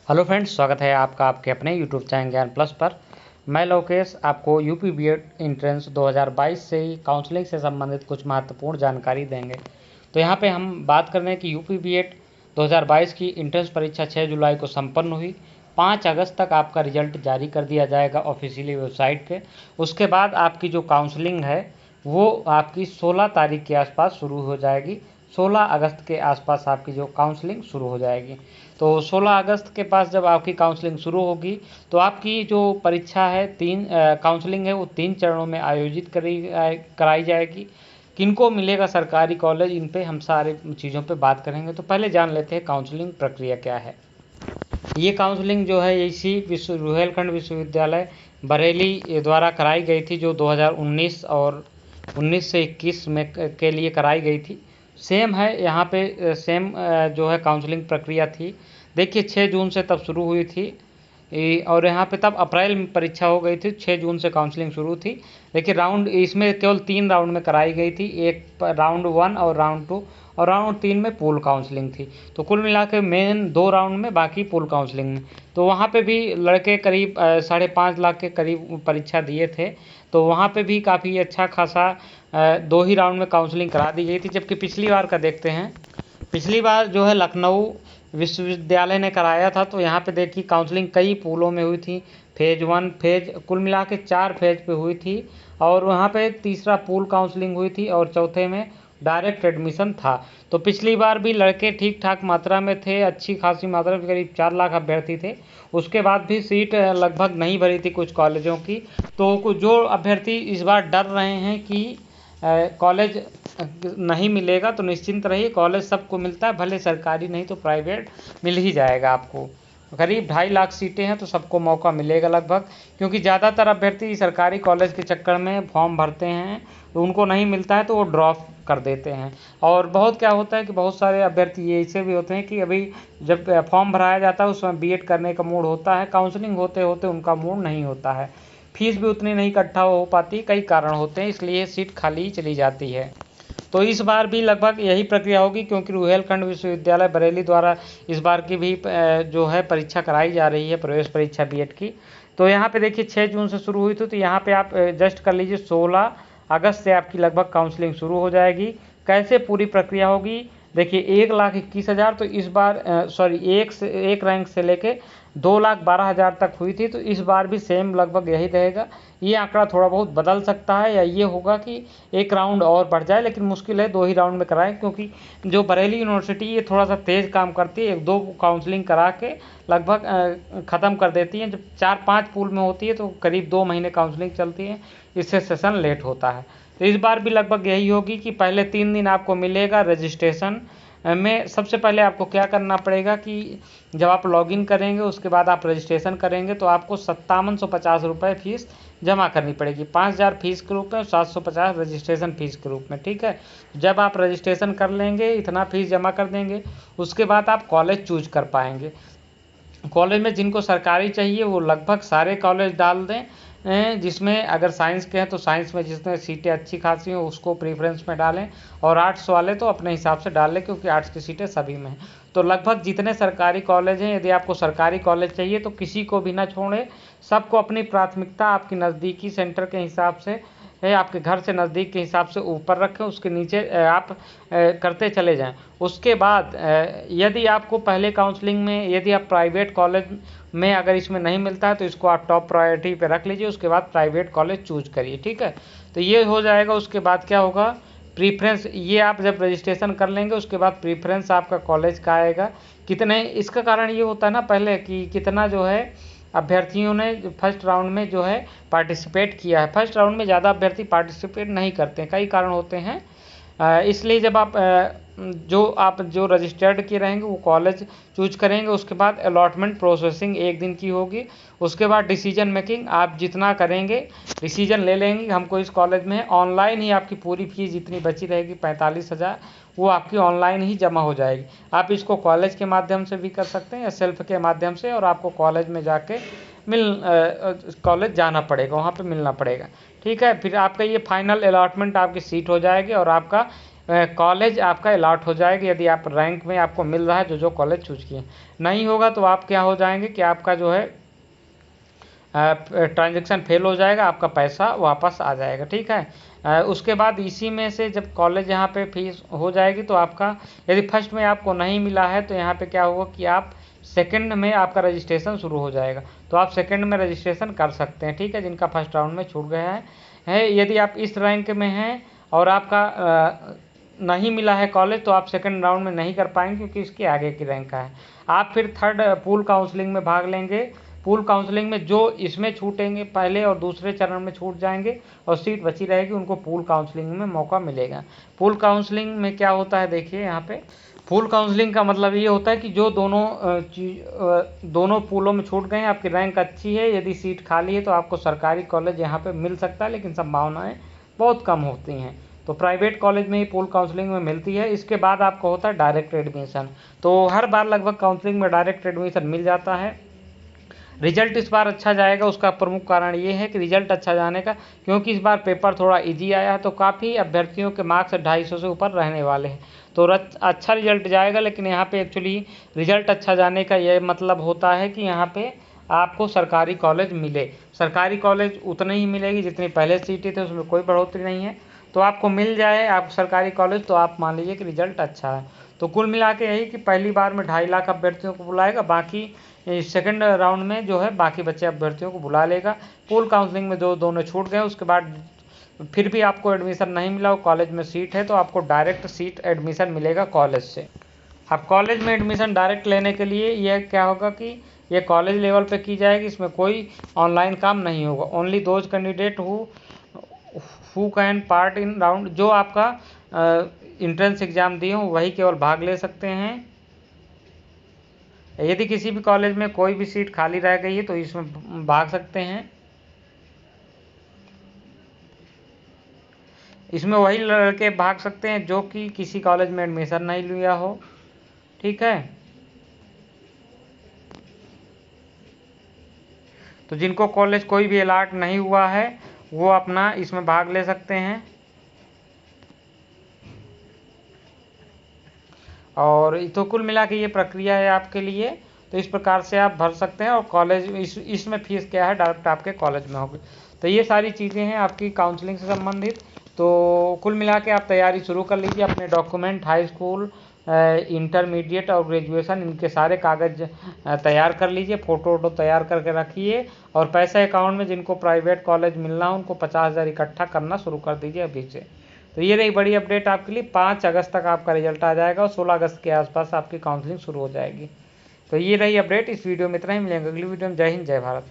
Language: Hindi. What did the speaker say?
हेलो फ्रेंड्स, स्वागत है आपका आपके अपने यूट्यूब चैनल ज्ञान प्लस पर। मैं लोकेश आपको यूपी बीएड एंट्रेंस 2022 से ही काउंसलिंग से संबंधित कुछ महत्वपूर्ण जानकारी देंगे। तो यहाँ पे हम बात कर रहे हैं कि यूपी बीएड 2022 की एंट्रेंस परीक्षा 6 जुलाई को संपन्न हुई। 5 अगस्त तक आपका रिजल्ट जारी कर दिया जाएगा ऑफिशियली वेबसाइट पे। उसके बाद आपकी जो काउंसलिंग है वो आपकी 16 तारीख के आसपास शुरू हो जाएगी। 16 अगस्त के आसपास आपकी जो काउंसलिंग शुरू हो जाएगी। तो 16 अगस्त के पास जब आपकी काउंसलिंग शुरू होगी तो आपकी जो परीक्षा है काउंसलिंग है वो 3 चरणों में आयोजित कराई जाएगी। किनको मिलेगा सरकारी कॉलेज, इन पे हम सारे चीज़ों पे बात करेंगे। तो पहले जान लेते हैं काउंसलिंग प्रक्रिया क्या है। ये काउंसलिंग जो है इसी रुहेलखंड विश्वविद्यालय बरेली द्वारा कराई गई थी, जो 2019 और 19 से 21 में के लिए कराई गई थी। सेम है यहाँ पे, सेम जो है काउंसलिंग प्रक्रिया थी। देखिए 6 जून से तब शुरू हुई थी और यहाँ पे तब अप्रैल में परीक्षा हो गई थी। 6 जून से काउंसलिंग शुरू थी। देखिए राउंड इसमें केवल 3 राउंड में कराई गई थी, एक राउंड 1 और राउंड 2 और राउंड 3 में पूल काउंसलिंग थी। तो कुल मिला के मेन 2 राउंड में, बाकी पूल काउंसलिंग में। तो वहाँ पे भी लड़के करीब 5.5 लाख के करीब परीक्षा दिए थे। तो वहाँ पे भी काफ़ी अच्छा खासा 2 ही राउंड में काउंसलिंग करा दी गई थी। जबकि पिछली बार का देखते हैं, पिछली बार जो है लखनऊ विश्वविद्यालय ने कराया था। तो यहाँ पे देखिए काउंसलिंग कई पूलों में हुई थी। फेज 1 फेज कुल मिला के 4 फेज पे हुई थी और वहाँ पे तीसरा पूल काउंसलिंग हुई थी और चौथे में डायरेक्ट एडमिशन था। तो पिछली बार भी लड़के ठीक ठाक मात्रा में थे, अच्छी खासी मात्रा में, करीब 4 लाख अभ्यर्थी थे। उसके बाद भी सीट लगभग नहीं भरी थी कुछ कॉलेजों की। तो कुछ जो अभ्यर्थी इस बार डर रहे हैं कि कॉलेज नहीं मिलेगा, तो निश्चिंत रहिए, कॉलेज सबको मिलता है, भले सरकारी नहीं तो प्राइवेट मिल ही जाएगा आपको। करीब 2.5 लाख सीटें हैं तो सबको मौका मिलेगा लगभग, क्योंकि ज़्यादातर अभ्यर्थी सरकारी कॉलेज के चक्कर में फॉर्म भरते हैं, तो उनको नहीं मिलता है तो वो ड्रॉप कर देते हैं। और बहुत क्या होता है कि बहुत सारे अभ्यर्थी ये ऐसे भी होते हैं कि अभी जब फॉर्म भराया जाता है उसमें बीएड करने का मूड होता है, काउंसलिंग होते होते उनका मूड नहीं होता है, फीस भी उतनी नहीं इकट्ठा हो पाती, कई कारण होते हैं, इसलिए सीट खाली चली जाती है। तो इस बार भी लगभग यही प्रक्रिया होगी, क्योंकि रुहेलखंड विश्वविद्यालय बरेली द्वारा इस बार की भी जो है परीक्षा कराई जा रही है, प्रवेश परीक्षा बीएड की। तो यहाँ पे देखिए 6 जून से शुरू हुई थी, तो यहाँ पे आप एडजस्ट कर लीजिए 16 अगस्त से आपकी लगभग काउंसलिंग शुरू हो जाएगी। कैसे पूरी प्रक्रिया होगी, देखिए 1,21,000 तो इस बार एक रैंक से लेके 2,12,000 तक हुई थी। तो इस बार भी सेम लगभग यही रहेगा। ये आंकड़ा थोड़ा बहुत बदल सकता है, या ये होगा कि एक राउंड और बढ़ जाए, लेकिन मुश्किल है 2 ही राउंड में कराएं, क्योंकि जो बरेली यूनिवर्सिटी ये थोड़ा सा तेज़ काम करती है, 1-2 काउंसलिंग करा के लगभग ख़त्म कर देती है। जब 4-5 पूल में होती है तो करीब 2 महीने काउंसलिंग चलती है, इससे सेशन लेट होता है। तो इस बार भी लगभग यही होगी कि पहले 3 दिन आपको मिलेगा रजिस्ट्रेशन में। सबसे पहले आपको क्या करना पड़ेगा कि जब आप लॉगिन करेंगे उसके बाद आप रजिस्ट्रेशन करेंगे तो आपको 5750 रुपये फीस जमा करनी पड़ेगी। 5,000 फीस के रूप में, 750 रजिस्ट्रेशन फीस के रूप में, ठीक है। जब आप रजिस्ट्रेशन कर लेंगे, इतना फीस जमा कर देंगे, उसके बाद आप कॉलेज चूज कर पाएंगे। कॉलेज में जिनको सरकारी चाहिए वो लगभग सारे कॉलेज डाल दें, जिसमें अगर साइंस के हैं तो साइंस में जिसमें सीटें अच्छी खासी हैं उसको प्रीफ्रेंस में डालें, और आर्ट्स वाले तो अपने हिसाब से डाल लें, क्योंकि आर्ट्स की सीटें सभी में हैं। तो लगभग जितने सरकारी कॉलेज हैं, यदि आपको सरकारी कॉलेज चाहिए तो किसी को भी ना छोड़ें, सबको अपनी प्राथमिकता आपकी नज़दीकी सेंटर के हिसाब से है, आपके घर से नज़दीक के हिसाब से ऊपर रखें, उसके नीचे आप करते चले जाएं। उसके बाद यदि आपको पहले काउंसलिंग में, यदि आप प्राइवेट कॉलेज में अगर इसमें नहीं मिलता है तो इसको आप टॉप प्रायोरिटी पे रख लीजिए, उसके बाद प्राइवेट कॉलेज चूज करिए, ठीक है। तो ये हो जाएगा। उसके बाद क्या होगा, प्रीफ्रेंस, ये आप जब रजिस्ट्रेशन कर लेंगे उसके बाद प्रीफ्रेंस आपका कॉलेज का आएगा। कितने, इसका कारण ये होता है ना पहले कि कितना जो है अभ्यर्थियों ने फर्स्ट राउंड में जो है पार्टिसिपेट किया है। फर्स्ट राउंड में ज़्यादा अभ्यर्थी पार्टिसिपेट नहीं करते हैं, कई कारण होते हैं। इसलिए जब आप जो रजिस्टर्ड किए रहेंगे वो कॉलेज चूज करेंगे, उसके बाद अलॉटमेंट प्रोसेसिंग 1 दिन की होगी। उसके बाद डिसीजन मेकिंग आप जितना करेंगे, डिसीजन ले लेंगे हमको इस कॉलेज में है, ऑनलाइन ही आपकी पूरी फीस जितनी बची रहेगी 45,000, वो आपकी ऑनलाइन ही जमा हो जाएगी। आप इसको कॉलेज के माध्यम से भी कर सकते हैं या सेल्फ के माध्यम से, और आपको कॉलेज में जाके कॉलेज जाना पड़ेगा, वहाँ पे मिलना पड़ेगा, ठीक है। फिर आपका ये फाइनल अलॉटमेंट आपकी सीट हो जाएगी और आपका कॉलेज आपका अलॉट हो जाएगा यदि आप रैंक में आपको मिल रहा है जो कॉलेज चूज किए। नहीं होगा तो आप क्या हो जाएंगे कि आपका जो है ट्रांजैक्शन फेल हो जाएगा, आपका पैसा वापस आ जाएगा। ठीक है, उसके बाद इसी में से जब कॉलेज यहाँ पे फीस हो जाएगी तो आपका यदि फर्स्ट में आपको नहीं मिला है तो यहाँ पे क्या होगा कि आप सेकंड में आपका रजिस्ट्रेशन शुरू हो जाएगा, तो आप सेकंड में रजिस्ट्रेशन कर सकते हैं। ठीक है, जिनका फर्स्ट राउंड में छूट गया है यदि आप इस रैंक में हैं और आपका नहीं मिला है कॉलेज तो आप सेकंड राउंड में नहीं कर पाएंगे क्योंकि इसके आगे की रैंक का है। आप फिर थर्ड पूल काउंसलिंग में भाग लेंगे। पूल काउंसलिंग में जो इसमें छूटेंगे पहले और दूसरे चरण में छूट जाएंगे और सीट बची रहेगी उनको पूल काउंसलिंग में मौका मिलेगा। पूल काउंसलिंग में क्या होता है देखिए यहाँ पे, पूल काउंसलिंग का मतलब ये होता है कि जो दोनों पूलों में छूट गए हैं, आपकी रैंक अच्छी है, यदि सीट खाली है तो आपको सरकारी कॉलेज यहाँ पे मिल सकता है, लेकिन संभावनाएं बहुत कम होती हैं। तो प्राइवेट कॉलेज में ही पूल काउंसलिंग में मिलती है। इसके बाद आपको होता है डायरेक्ट एडमिशन, तो हर बार लगभग काउंसलिंग में डायरेक्ट एडमिशन मिल जाता है। रिजल्ट इस बार अच्छा जाएगा, उसका प्रमुख कारण ये है कि रिजल्ट अच्छा जाने का, क्योंकि इस बार पेपर थोड़ा इजी आया है तो काफ़ी अभ्यर्थियों के मार्क्स 250 से ऊपर रहने वाले हैं, तो अच्छा रिजल्ट जाएगा। लेकिन यहाँ पे एक्चुअली रिजल्ट अच्छा जाने का ये मतलब होता है कि यहाँ पे आपको सरकारी कॉलेज मिले। सरकारी कॉलेज उतनी ही मिलेगी जितनी पहले सीटें थे, उसमें कोई बढ़ोतरी नहीं है, तो आपको मिल जाए आप सरकारी कॉलेज तो आप मान लीजिए कि रिजल्ट अच्छा है। तो कुल मिला के यही कि पहली बार में 2.5 लाख अभ्यर्थियों को बुलाएगा, बाकी सेकंड राउंड में जो है बाकी बच्चे अभ्यर्थियों को बुला लेगा। पूल काउंसलिंग में जो दोनों छूट गए उसके बाद फिर भी आपको एडमिशन नहीं मिला और कॉलेज में सीट है तो आपको डायरेक्ट सीट एडमिशन मिलेगा कॉलेज से। अब कॉलेज में एडमिशन डायरेक्ट लेने के लिए यह क्या होगा कि ये कॉलेज लेवल पे की जाएगी, इसमें कोई ऑनलाइन काम नहीं होगा। Only those candidate who can part in round, जो आपका इंट्रेंस एग्जाम दिए हों वही केवल भाग ले सकते हैं। यदि किसी भी कॉलेज में कोई भी सीट खाली रह गई है तो इसमें भाग सकते हैं। इसमें वही लड़के भाग सकते हैं जो कि किसी कॉलेज में एडमिशन नहीं लिया हो। ठीक है, तो जिनको कॉलेज कोई भी अलॉट नहीं हुआ है वो अपना इसमें भाग ले सकते हैं। और तो कुल मिला के ये प्रक्रिया है आपके लिए, तो इस प्रकार से आप भर सकते हैं। और कॉलेज इसमें फीस क्या है डायरेक्ट आपके कॉलेज में होगी। तो ये सारी चीज़ें हैं आपकी काउंसलिंग से संबंधित। तो कुल मिला के आप तैयारी शुरू कर लीजिए, अपने डॉक्यूमेंट, हाई स्कूल, इंटरमीडिएट और ग्रेजुएशन, इनके सारे कागज़ तैयार कर लीजिए, फ़ोटो वोटो तैयार करके रखिए। और पैसा अकाउंट में जिनको प्राइवेट कॉलेज मिलना हो उनको 50,000 इकट्ठा करना शुरू कर दीजिए अभी से। तो ये रही बड़ी अपडेट आपके लिए। 5 अगस्त तक आपका रिजल्ट आ जाएगा और 16 अगस्त के आसपास आपकी काउंसलिंग शुरू हो जाएगी। तो ये रही अपडेट। इस वीडियो में इतना ही, मिलेंगे अगली वीडियो में। जय हिंद, जय भारत।